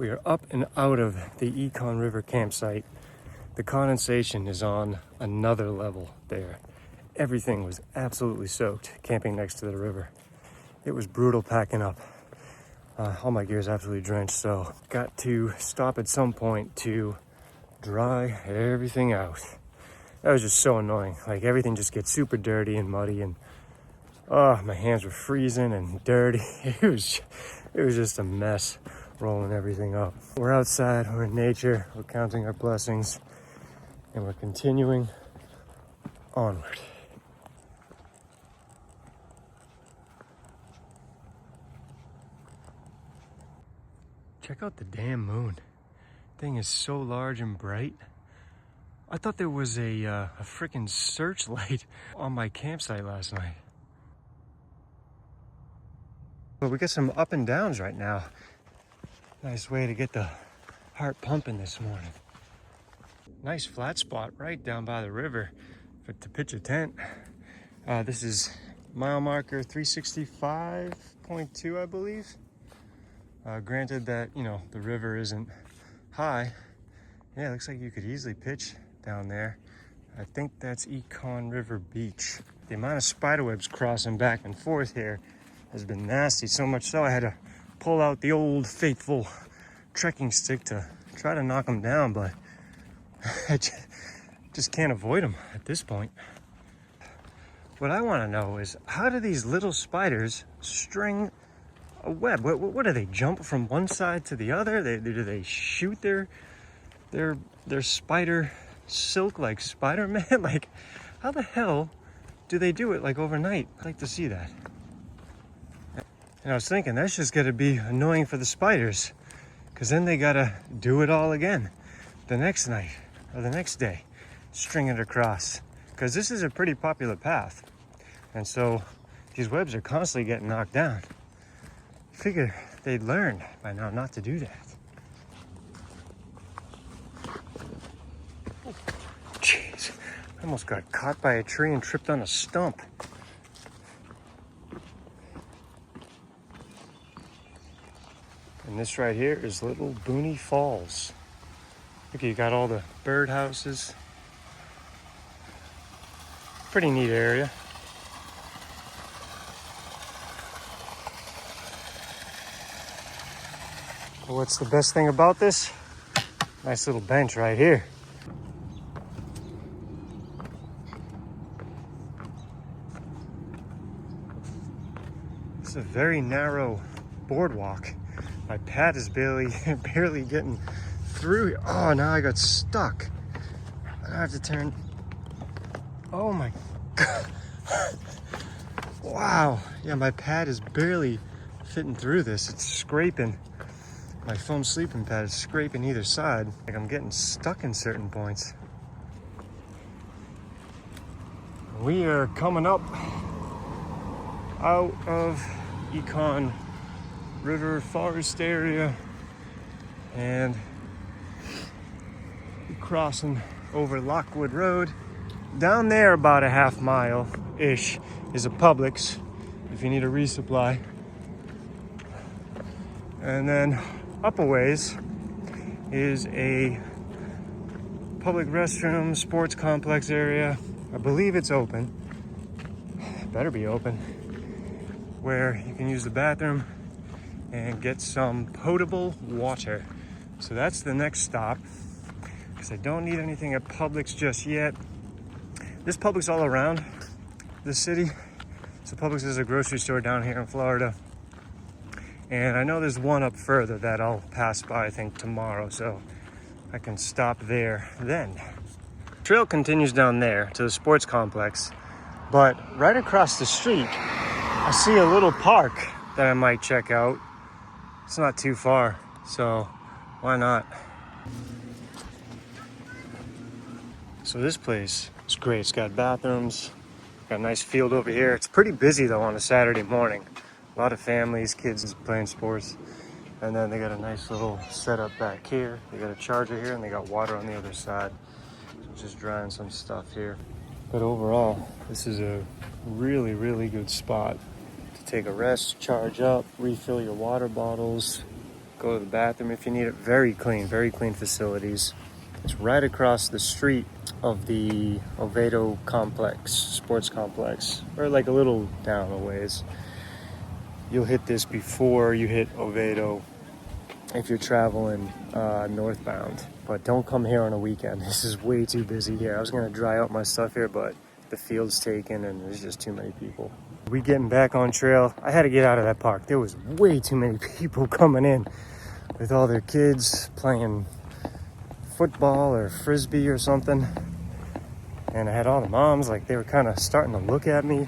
We are up and out of the Econ River campsite. The condensation is on another level there. Everything was absolutely soaked camping next to the river. It was brutal packing up. All my gear is absolutely drenched, so got to stop at some point to dry everything out. That was just so annoying. Like, everything just gets super dirty and muddy, and my hands were freezing and dirty. It was just a mess rolling everything up. We're outside, we're in nature, we're counting our blessings, and we're continuing onward. Check out the damn moon. Thing is so large and bright. I thought there was a freaking searchlight on my campsite last night. But we got some up and downs right now. Nice way to get the heart pumping this morning. Nice flat spot right down by the river to pitch a tent. This is mile marker 365.2, I believe. Granted that, the river isn't high. Yeah, it looks like you could easily pitch down there. I think that's Econ River Beach. The amount of spiderwebs crossing back and forth here has been nasty, so much so I had to pull out the old faithful trekking stick to try to knock them down, but I just can't avoid them at this point. What I want to know is, how do these little spiders string a web? What do they jump from one side to the other? Do they shoot their spider silk like Spider-Man? Like, how the hell do they do it like overnight? I'd like to see that. And I was thinking that's just gonna be annoying for the spiders, because then they gotta do it all again the next night or the next day, string it across, because this is a pretty popular path, and so these webs are constantly getting knocked down. Figure they'd learn by now not to do that. Jeez, I almost got caught by a tree and tripped on a stump. And this right here is Little Booney Falls. Look, you got all the birdhouses. Pretty neat area. What's the best thing about this? Nice little bench right here. It's a very narrow boardwalk. My pad is barely getting through. Oh, now I got stuck. I have to turn. Oh my God. Wow. Yeah, my pad is barely fitting through this. It's scraping. My foam sleeping pad is scraping either side. Like, I'm getting stuck in certain points. We are coming up out of Econ River forest area, and crossing over Lockwood Road. Down there about a half mile-ish is a Publix if you need a resupply. And then up a ways is a public restroom, sports complex area. I believe it's open. Better be open. Where you can use the bathroom and get some potable water. So that's the next stop, because I don't need anything at Publix just yet. There's Publix all around the city. So Publix is a grocery store down here in Florida. And I know there's one up further that I'll pass by, I think, tomorrow, so I can stop there then. Trail continues down there to the sports complex, but right across the street, I see a little park that I might check out. It's not too far, so why not? So this place is great. It's got bathrooms, got a nice field over here. It's pretty busy though on a Saturday morning. A lot of families, kids playing sports. And then they got a nice little setup back here. They got a charger here and they got water on the other side. So just drying some stuff here. But overall, this is a really, really good spot to take a rest, charge up, refill your water bottles. go to the bathroom if you need it. Very clean facilities. It's right across the street of the Oviedo complex, sports complex, or like a little down a ways. You'll hit this before you hit Oviedo if you're traveling northbound. But don't come here on a weekend. This is way too busy here. I was gonna dry out my stuff here, but the field's taken and there's just too many people. We getting back on trail. I had to get out of that park. There was way too many people coming in with all their kids playing football or frisbee or something. And I had all the moms, like they were kind of starting to look at me.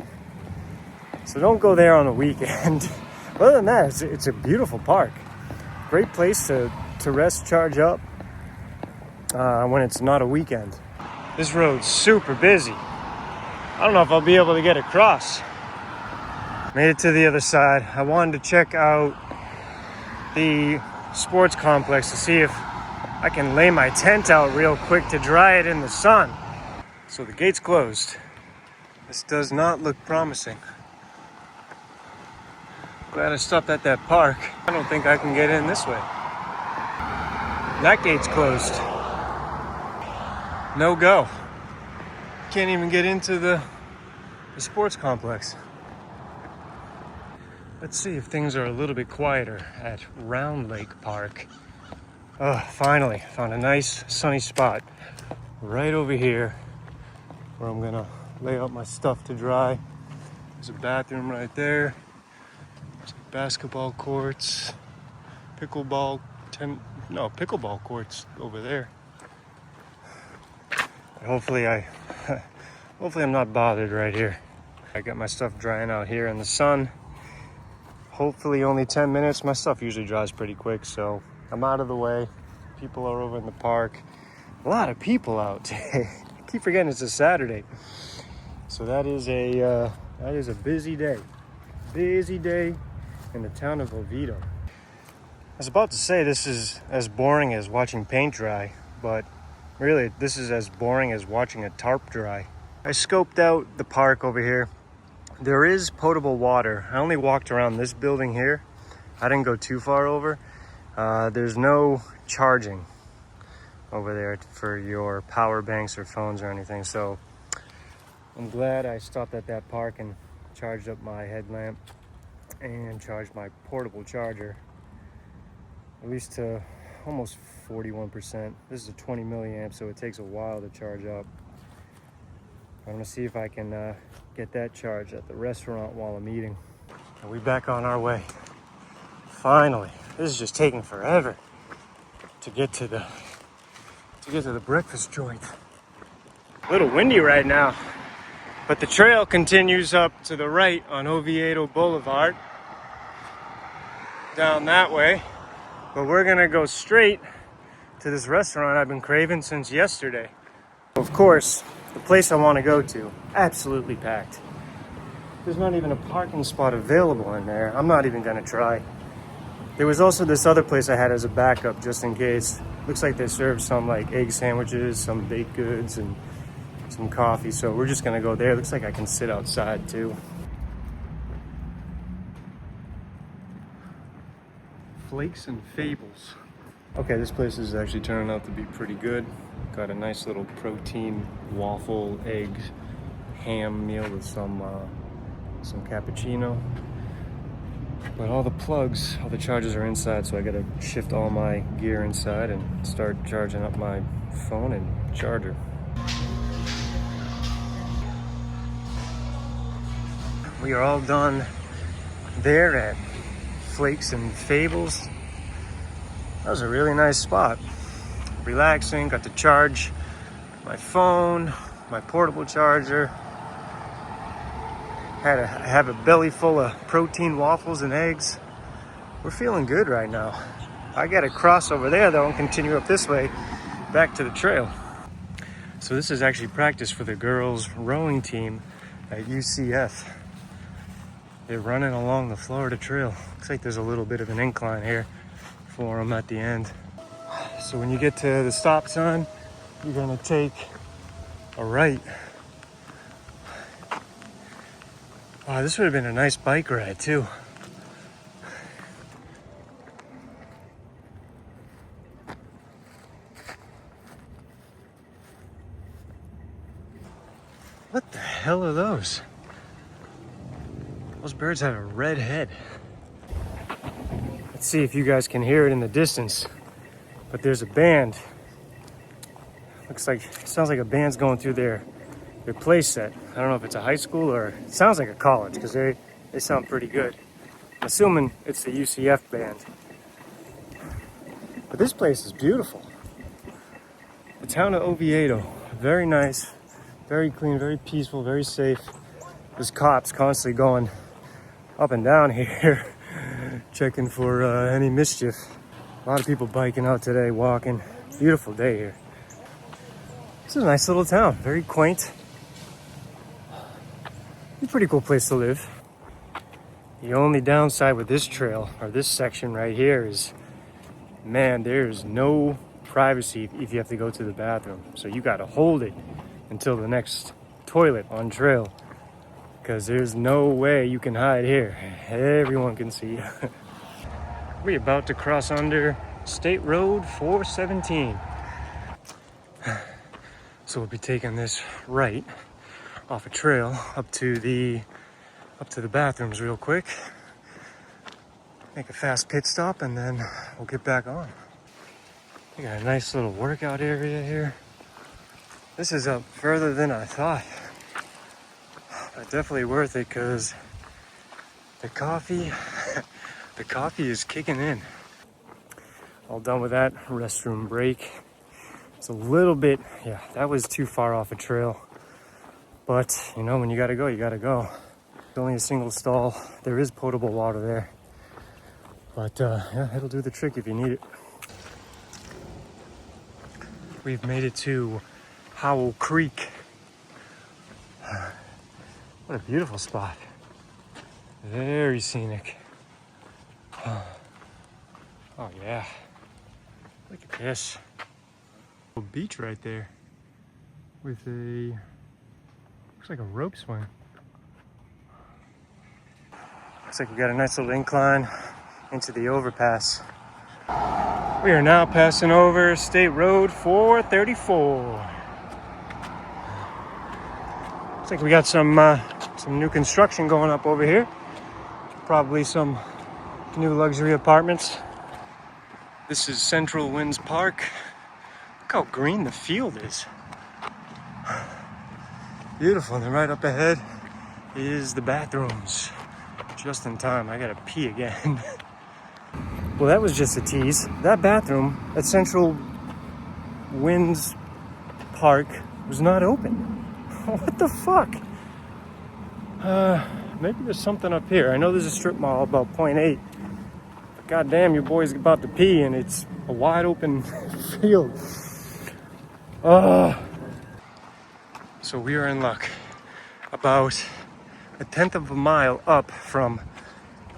So don't go there on a weekend. Other than that, it's a beautiful park. Great place to rest, charge up when it's not a weekend. This road's super busy. I don't know if I'll be able to get across. Made it to the other side. I wanted to check out the sports complex to see if I can lay my tent out real quick to dry it in the sun. So the gate's closed. This does not look promising. Glad I stopped at that park. I don't think I can get in this way. That gate's closed. No go. Can't even get into the sports complex. Let's see if things are a little bit quieter at Round Lake Park. Oh, finally found a nice sunny spot right over here where I'm gonna lay out my stuff to dry. There's a bathroom right there. There's basketball courts, pickleball courts over there. Hopefully I'm not bothered right here. I got my stuff drying out here in the sun. Hopefully only 10 minutes. My stuff usually dries pretty quick, so I'm out of the way. People are over in the park. A lot of people out today. I keep forgetting it's a Saturday. So that is a busy day. Busy day in the town of Oviedo. I was about to say this is as boring as watching paint dry, but really, this is as boring as watching a tarp dry. I scoped out the park over here. There is potable water. I only walked around this building here. I didn't go too far over. There's no charging over there for your power banks or phones or anything. So I'm glad I stopped at that park and charged up my headlamp and charged my portable charger, at least to almost 41%. This is a 20 milliamp, so it takes a while to charge up. I'm gonna see if I can get that charged at the restaurant while I'm eating. And we're back on our way. Finally, this is just taking forever to get to the breakfast joint. A little windy right now, but the trail continues up to the right on Oviedo Boulevard, down that way. But we're gonna go straight to this restaurant I've been craving since yesterday. Of course, the place I want to go to, absolutely packed. There's not even a parking spot available in there. I'm not even gonna try. There was also this other place I had as a backup just in case. Looks like they serve some like egg sandwiches, some baked goods, and some coffee. So we're just gonna go there. Looks like I can sit outside too. Flakes and Fables. Okay, this place is actually turning out to be pretty good. Got a nice little protein waffle, egg, ham meal with some cappuccino. But all the plugs, all the chargers are inside, so I gotta shift all my gear inside and start charging up my phone and charger. We are all done there at Flakes and Fables. That was a really nice spot. Relaxing, got to charge my phone, my portable charger. Have a belly full of protein waffles and eggs. We're feeling good right now. I gotta cross over there though and continue up this way back to the trail. So this is actually practice for the girls rowing team at UCF. They're running along the Florida Trail. Looks like there's a little bit of an incline here for them at the end. So when you get to the stop sign, you're gonna take a right. Wow, this would have been a nice bike ride too. What the hell are those? Those birds have a red head. Let's see if you guys can hear it in the distance. But there's a band. Sounds like a band's going through their play set. I don't know if it's a high school or it sounds like a college because they sound pretty good. I'm assuming it's the UCF band. But this place is beautiful. The town of Oviedo, very nice, very clean, very peaceful, very safe. There's cops constantly going up and down here, checking for any mischief. A lot of people biking out today, walking. Beautiful day here. This is a nice little town, very quaint. A pretty cool place to live. The only downside with this trail, or this section right here, is, man, there's no privacy if you have to go to the bathroom. So you gotta hold it until the next toilet on trail, because there's no way you can hide here. Everyone can see you. We're about to cross under State Road 417. So we'll be taking this right off a trail up to the bathrooms real quick. Make a fast pit stop and then we'll get back on. We got a nice little workout area here. This is up further than I thought. But definitely worth it because the coffee is kicking in. All done with that restroom break. It's a little bit, yeah, that was too far off a trail. But, you know, when you gotta go, you gotta go. It's only a single stall. There is potable water there. But, yeah, it'll do the trick if you need it. We've made it to Howell Creek. What a beautiful spot. Very scenic. Oh, yeah. Look at this. A beach right there with a, looks like a rope swing. Looks like we got a nice little incline into the overpass. We are now passing over State Road 434. Looks like we got some new construction going up over here. Probably some new luxury apartments. This is Central Winds Park. Look how green the field is. Beautiful. And then right up ahead is the bathrooms. Just in time. I gotta pee again. Well, that was just a tease. That bathroom at Central Winds Park was not open. What the fuck? Maybe there's something up here. I know there's a strip mall about 0.8. But goddamn, your boy's about to pee and it's a wide open field. So we are in luck. About 1/10 of a mile up from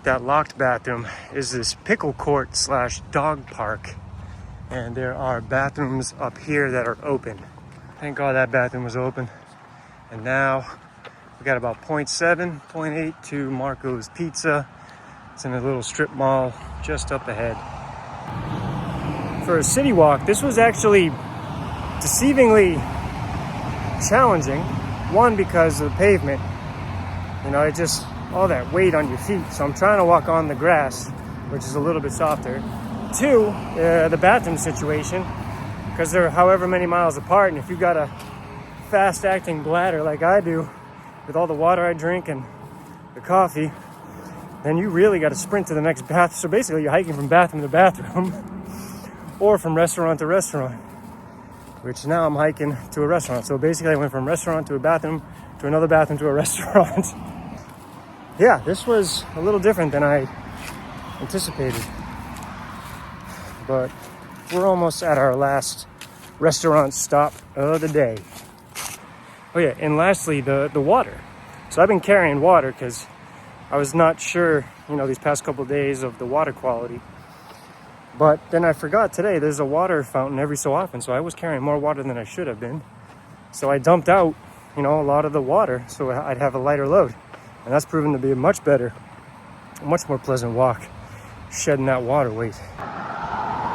that locked bathroom is this pickle court / dog park. And there are bathrooms up here that are open. Thank God that bathroom was open. And now we got about 0.7, 0.8 to Marco's Pizza. It's in a little strip mall just up ahead. For a city walk, this was actually deceivingly challenging. One, because of the pavement. You know, it just, all that weight on your feet. So I'm trying to walk on the grass, which is a little bit softer. Two, the bathroom situation, because they're however many miles apart. And if you've got a fast-acting bladder like I do, with all the water I drink and the coffee, then you really got to sprint to the next bath. So basically, you're hiking from bathroom to bathroom, or from restaurant to restaurant. Which now I'm hiking to a restaurant. So basically, I went from restaurant to a bathroom to another bathroom to a restaurant. Yeah, this was a little different than I anticipated. But we're almost at our last restaurant stop of the day. Oh yeah, and lastly, the water. So I've been carrying water because I was not sure, you know, these past couple of days of the water quality. But then I forgot today there's a water fountain every so often, so I was carrying more water than I should have been. So I dumped out, you know, a lot of the water so I'd have a lighter load. And that's proven to be a much better, a much more pleasant walk, shedding that water weight.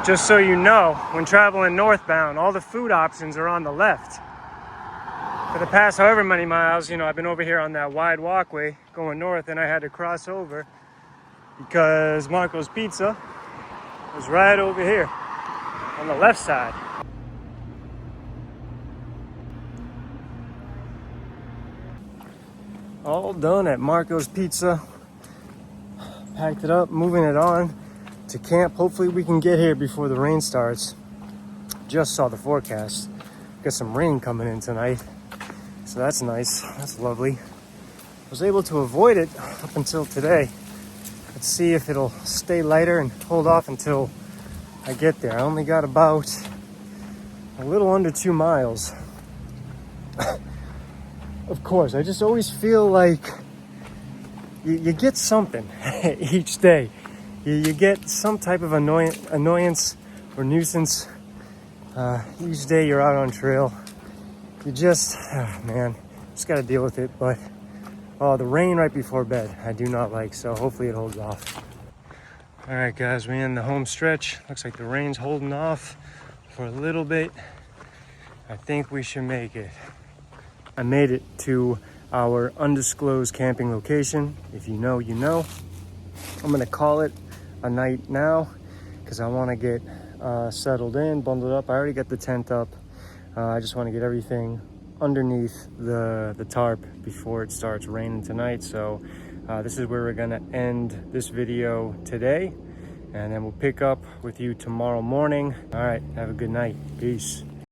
Just so you know, when traveling northbound, all the food options are on the left. For the past however many miles, I've been over here on that wide walkway going north, and I had to cross over because Marco's Pizza was right over here on the left side. All done at Marco's Pizza. Packed it up, moving it on to camp. Hopefully we can get here before the rain starts. Just saw the forecast. Got some rain coming in tonight, so that's nice. That's lovely. Was able to avoid it up until today. Let's see if it'll stay lighter and hold off until I get there. I only got about a little under 2 miles. Of course, I just always feel like you get something each day. You get some type of annoyance or nuisance. Each day you're out on trail, you just, just got to deal with it. But the rain right before bed, I do not like, so hopefully it holds off. All right, guys, we're in the home stretch. Looks like the rain's holding off for a little bit. I think we should make it. I made it to our undisclosed camping location. If you know, you know. I'm gonna call it a night now because I want to get settled in, bundled up. I already got the tent up. I just want to get everything underneath the tarp before it starts raining tonight. So this is where we're gonna end this video today, and then we'll pick up with you tomorrow morning. All right, have a good night. Peace.